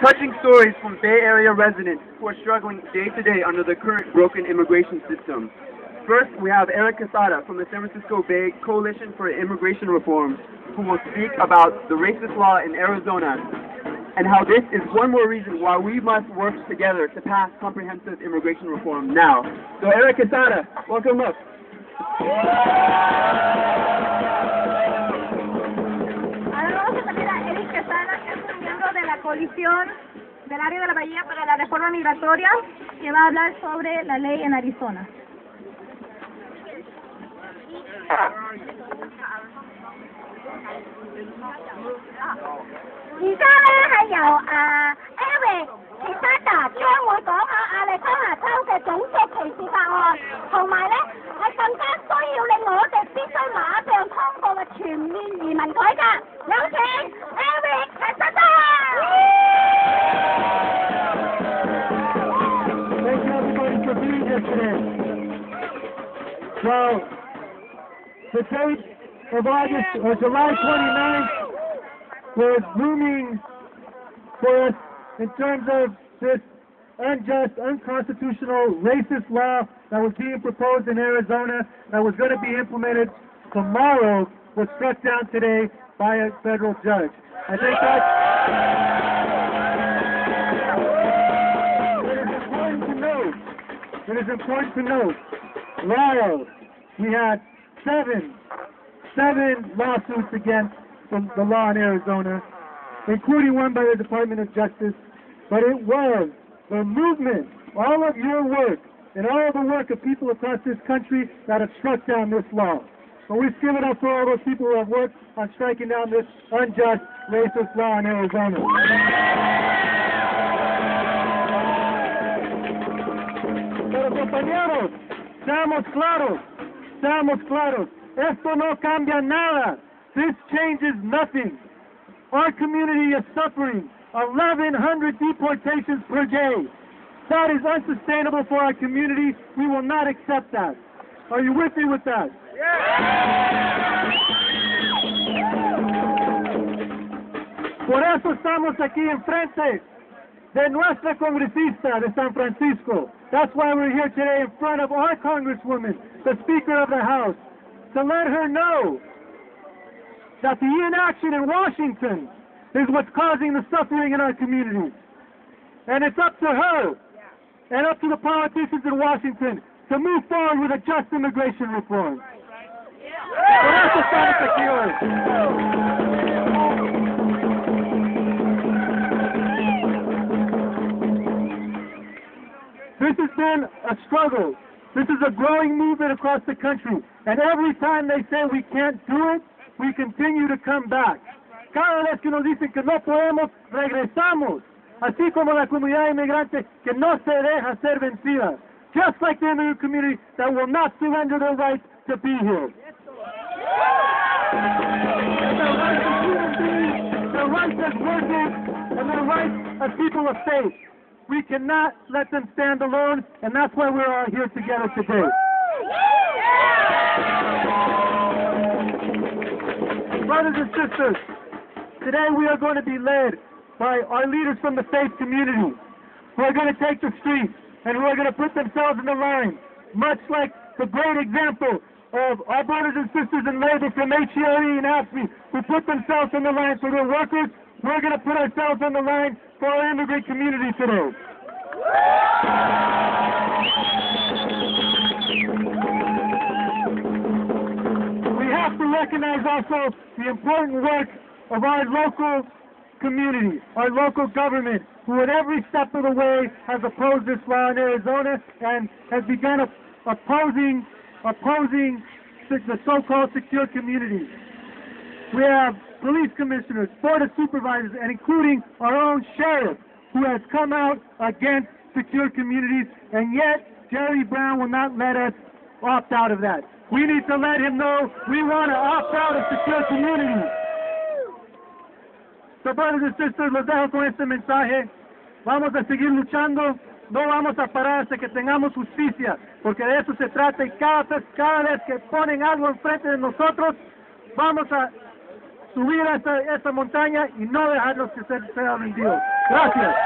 Touching stories from Bay Area residents who are struggling day to day under the current broken immigration system. First, we have Eric Quesada from the San Francisco Bay Coalition for Immigration Reform, who will speak about the racist law in Arizona and how this is one more reason why we must work together to pass comprehensive immigration reform now. So Eric Quesada, welcome up. Ahora vamos a tener a Eric Quesada, que es un miembro de la coalición del área de la Bahía para la reforma migratoria, que va a hablar sobre la ley en Arizona.而家咧係由Eric Quesada將會講下亞利桑那州嘅種族歧視法案，同埋咧係更加需要令我哋必須馬上通過嘅全面移民改革。有請 Eric Quesada。Thank you everybody for being here today. Well, the date of July 29th was looming for us in terms of this unjust, unconstitutional, racist law that was being proposed in Arizona that was going to be implemented tomorrow was struck down today by a federal judge. I think that it is important to note, while we had seven lawsuits against the law in Arizona, including one by the Department of Justice, but it was the movement, all of your work, and all of the work of people across this country that have struck down this law. So we give it up for all those people who have worked on striking down this unjust, racist law in Arizona. Pero compañeros, seamos claros, esto no cambia nada. This changes nothing. Our community is suffering 1,100 deportations per day. That is unsustainable for our community. We will not accept that. Are you with me with that? Por eso estamos aquí enfrente de nuestra congresista de San Francisco. That's why we're here today in front of our congresswoman, the Speaker of the House, to let her know that the inaction in Washington is what's causing the suffering in our communities. And it's up to her and up to the politicians in Washington to move forward with a just immigration reform. Por eso estamos aquí hoy. This has been a struggle. This is a growing movement across the country. And every time they say we can't do it, we continue to come back. Cada vez que nos dicen que no podemos, regresamos. Así como la comunidad inmigrante que no se deja ser vencida. Just like the immigrant community that will not surrender their rights to be here. Their rights as workers and their rights as people of faith. We cannot let them stand alone, and that's why we're all here together today. Brothers and sisters, today we are going to be led by our leaders from the faith community, who are going to take the streets and who are going to put themselves in the line, much like the great example of our brothers and sisters in labor from HERE and AFSCME, who put themselves in the line for their workers. We're going to put ourselves on the line for our immigrant community today. We have to recognize also the important work of our local community, our local government, who at every step of the way has opposed this law in Arizona and has begun opposing the so-called secure communities. We have police commissioners, board of supervisors, and including our own sheriff, who has come out against secure communities, and yet Jerry Brown will not let us opt out of that. We need to let him know we want to opt out of secure communities. So, brothers and sisters, los dejo con este mensaje. Vamos a seguir luchando. No vamos a parar hasta que tengamos justicia, porque de eso se trata, y cada vez que ponen algo enfrente de nosotros, vamos a subir a esta montaña y no dejarlos que sean vendidos. Gracias.